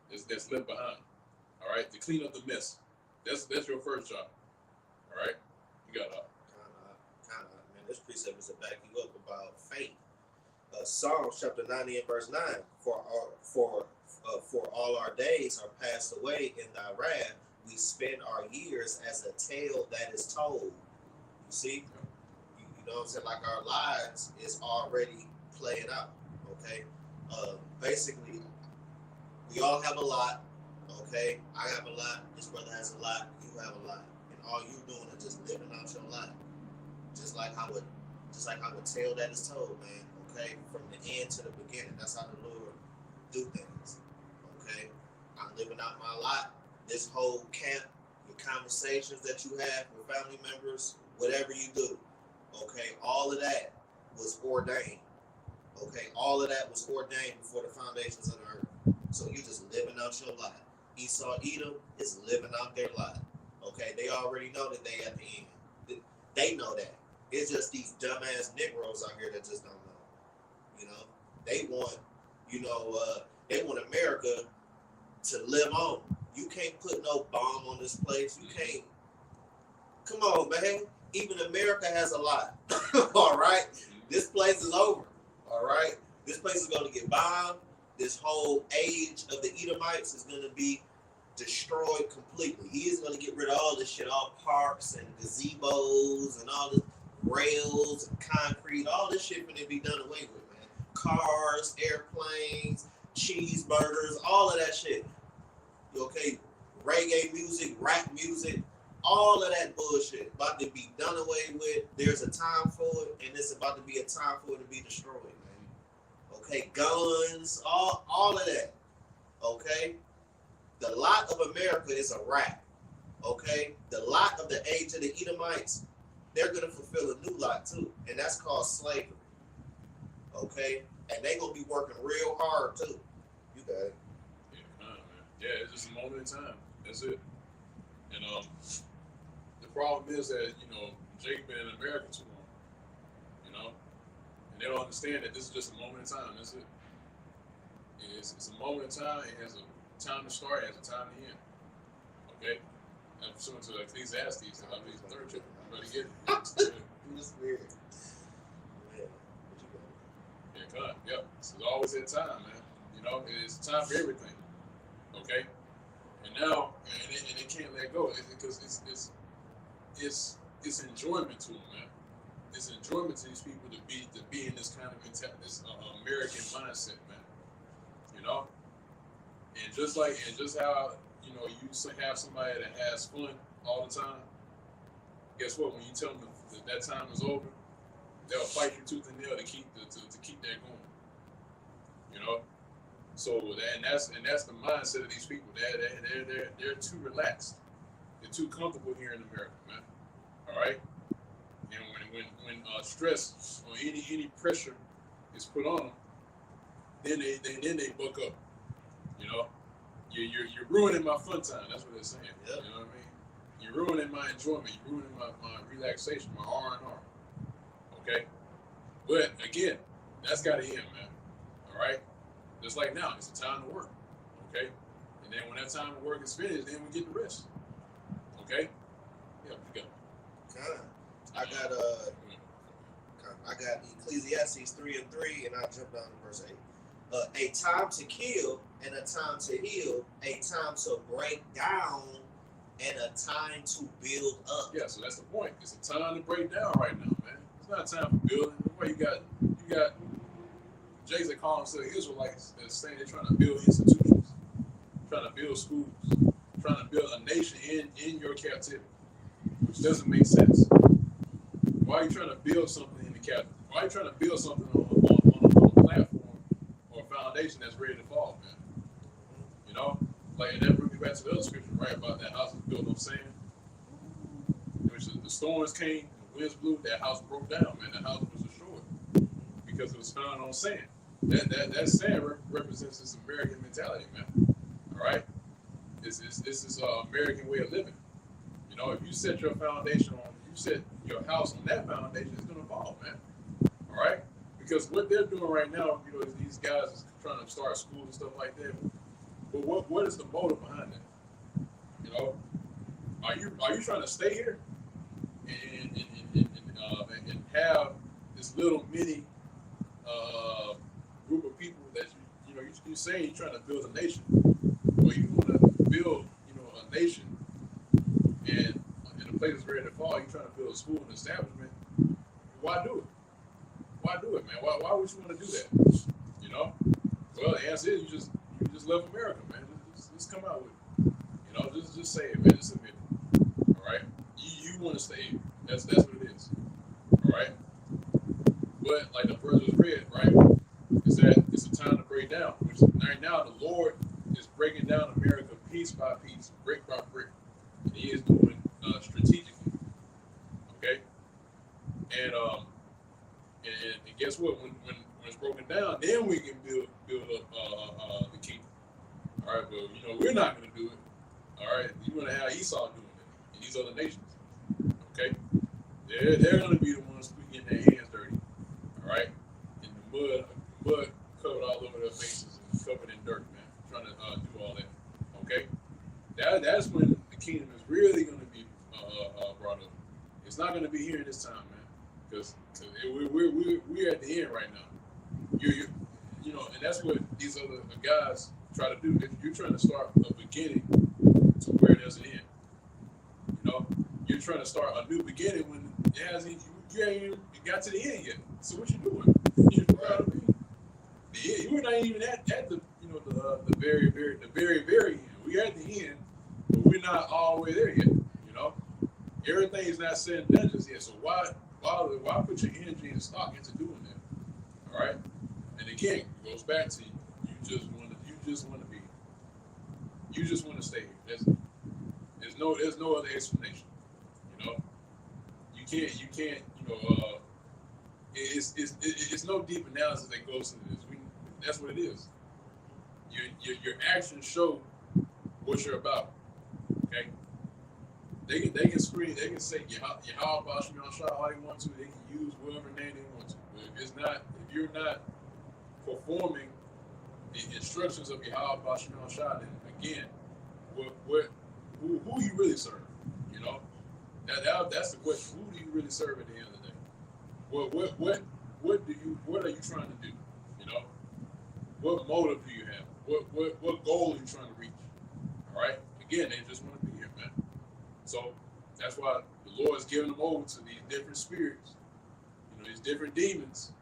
S1: that's left behind. All right, to clean up the mess. That's your first job. All right, you got
S2: kind of. Man, this precept is to back you up about faith. Psalms chapter 90 and verse 9. For all our days are passed away in thy wrath. We spend our years as a tale that is told. You see, you know what I'm saying? Like our lives is already playing out. Okay, basically, we all have a lot. Okay, I have a lot. This brother has a lot. You have a lot, and all you doing is just living out your life, just like how a tale that is told, man. Okay, from the end to the beginning. That's how the Lord do things. Okay, I'm living out my life. This whole camp, your conversations that you have with family members, whatever you do, okay, all of that was ordained. Okay, all of that was ordained before the foundations of the earth. So you just living out your life. Esau, Edom is living out their life. Okay, they already know that they at the end. They know that. It's just these dumbass Negroes out here that just don't know. You know, they want, they want America to live on. You can't put no bomb on this place. You can't. Come on, man. Even America has a lot. All right? This place is over. All right? This place is going to get bombed. This whole age of the Edomites is going to be destroyed completely. He is going to get rid of all this shit, all parks and gazebos and all this rails and concrete. All this shit going to be done away with, man. Cars, airplanes, cheeseburgers, all of that shit. Okay, reggae music, rap music, all of that bullshit about to be done away with. There's a time for it, and it's about to be a time for it to be destroyed, man. Okay, guns, all of that. Okay, the lot of America is a wrap. Okay, the lot of the age of the Edomites, they're gonna fulfill a new lot too, and that's called slavery. Okay, and they gonna be working real hard too. You got it.
S1: Yeah, it's just a moment in time. That's it. And the problem is that Jake been in America too long. And they don't understand that this is just a moment in time. That's it. It's a moment in time. It has a time to start. It has a time to end. Okay. And pursuant to Ecclesiastes, I believe the third chapter. You better get it.
S2: It's weird.
S1: Yeah, God. Yep. This is always that time, man. It's time for everything. Okay, and now and they can't let go because it's enjoyment to them, man. It's enjoyment to these people to be in this kind of this American mindset, man. And just how you have somebody that has fun all the time. Guess what? When you tell them that time is over, they'll fight you tooth and nail to keep that going. So that's the mindset of these people. They're too relaxed. They're too comfortable here in America, man. All right. And when stress or any pressure is put on them, then they buck up. You're ruining my fun time. That's what they're saying. Yep. You know what I mean? You're ruining my enjoyment. You're ruining my relaxation, my R&R. Okay? But again, that's got to end, man. All right? Just like now, it's a time to work. Okay? And then when that time of work is finished, then we get the rest. Okay? Yeah, we go.
S2: I got Ecclesiastes 3:3, and I jumped down to verse 8. A time to kill and a time to heal, a time to break down and a time to build up.
S1: Yeah, so that's the point. It's a time to break down right now, man. It's not a time for building. Why you got Jays that call themselves Israelites that's saying they're trying to build institutions, trying to build schools, trying to build a nation in your captivity, which doesn't make sense. Why are you trying to build something in the captivity? Why are you trying to build something on a platform or a foundation that's ready to fall, man? You know, like, and that brings me back to the other scripture, right, about that house was built on sand. Which the storms came, the winds blew, that house broke down, man. That house was destroyed because it was found on sand. That sand represents this American mentality, man. All right, this is American way of living. You know, if you set your foundation on, you set your house on that foundation, it's gonna fall, man. All right, because what they're doing right now, you know, these guys is trying to start schools and stuff like that. But what is the motive behind that? You know, are you trying to stay here and have this little mini group of people that you're saying you're trying to build a nation, or you want to build a nation and in a place that's ready to fall, you're trying to build a school and establishment. Why do it? Why do it, man? Why would you want to do that? You know? Well, the answer is you just love America, man. Just come out with it. You know, just say it, man. Just admit it. All right? You want to stay here. That's what it is. All right? But like the verse was read, right? Is that it's a time to break down. Which right now the Lord is breaking down America piece by piece, brick by brick. And He is doing strategically. Okay? And guess what? When it's broken down, then we can build up the kingdom. All right, but we're not going to do it. All right, you're going to have Esau doing it, and these other nations. Okay, they're going to be the ones who get their hands dirty. All right, in the mud covered all over their faces and covered in dirt, man, trying to do all that. Okay, that's when the kingdom is really going to be brought up. It's not going to be here in this time, man, because we're at the end right now. And that's what these other guys try to do. You're trying to start a beginning to where there's an end. You know, you're trying to start a new beginning when you ain't even got to the end yet. So what you doing? You know what I mean? You're not even at the very end. We're at the end, but we're not all the way there yet. You know, everything's not said and done just yet. So why put your energy and stock into doing that? All right. And again, it goes back to you just want to stay here. There's no other explanation. You know, you can't. It's no deep analysis that goes into this. That's what it is. Your actions show what you're about. Okay. They can scream. They can say Yahweh Shemel Shah all they want to. They can use whatever name they want to. But if you're not performing the instructions of Yahweh Shemel Shah, then again, who you really serve? You know, that's the question. Who do you really serve at the end of the day? What are you trying to do? You know, what motive do you have? What goal are you trying to reach? All right. Again, they just want to be here, man. So that's why the Lord is giving them over to these different spirits, these different demons.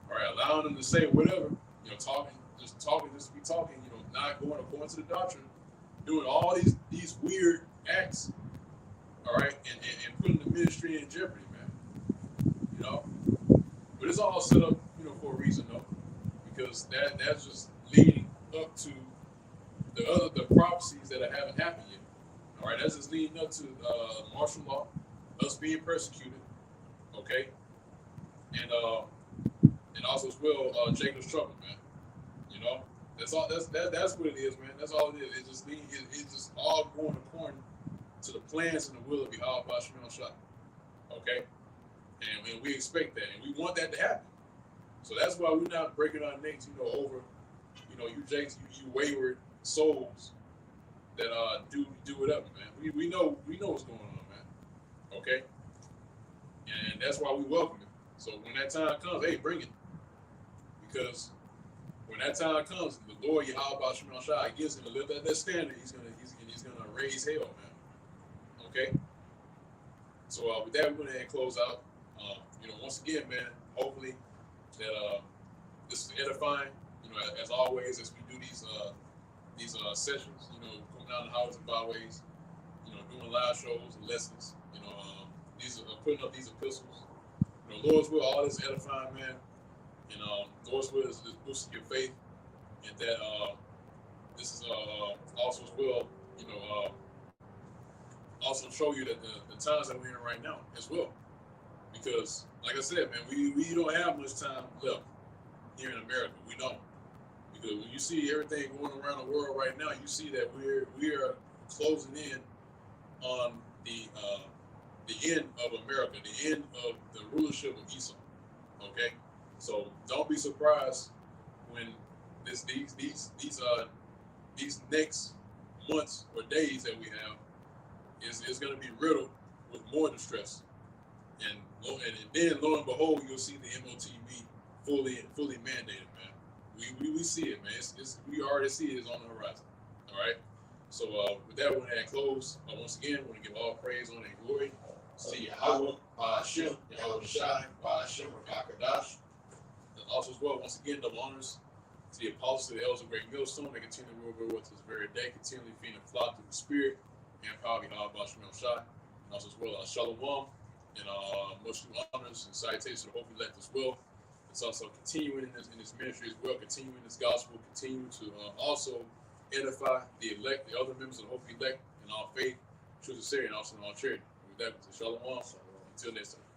S1: All right, allowing them to say whatever, just to be talking, not going according to the doctrine, doing all these weird acts, all right, and putting the ministry in jeopardy, man. But it's all set up, for a reason, though, because that's just leading up to the prophecies that haven't happened yet. All right, that's just leading up to martial law, us being persecuted, okay, and also as well Jacob's trouble, man. That's all. That's what it is, man. That's all it is. It's just all going according to the plans and the will of Yahweh Shemel Shai. Okay? And we expect that, and we want that to happen. So that's why we're not breaking our necks, over, you Jakes, you wayward souls that do it up, man. We know what's going on, man. Okay? And that's why we welcome it. So when that time comes, hey, bring it. Because when that time comes, the Lord Yahweh Shemel Shai gives him to live at that standard, he's gonna raise hell, man. Okay? So with that, we're gonna close out. Once again, man, hopefully that this is edifying. As always, as we do these sessions, coming down the highways and byways, doing live shows and lessons, these are putting up these epistles. Lord's will, all this edifying, man. And Lord's will is boosting your faith, and that this is also as well, also show you that the times that we're in right now as well. Because, like I said, man, we don't have much time left here in America. We don't. Because when you see everything going around the world right now, you see that we are closing in on the end of America, the end of the rulership of Esau. Okay, so don't be surprised when these next months or days that we have is going to be riddled with more distress, and then lo and behold, you'll see the MOTB fully mandated, man. We see it, man. We already see it is on the horizon. All right. So with that, we're gonna close. Once again, we're gonna give all praise, honor, and glory to Yahweh, Ba'ashem, Yahweh Shai, Ba'ashem, Rakakadash. And also as well, once again, double honors to the apostles, to the elders of Great Millstone. They continue to rule with us this very day, continually feeding the flock through the Spirit and power of Yahweh Ba'ashem Shai. And also as well, Shalom and much honors and salutations to the Holy Elect as well. It's also continuing in this ministry as well, continuing this gospel, continuing to also edify the elect, the other members of the Holy Elect in all faith, true sincerity, and also in all charity. With that, Shalom. Until next time.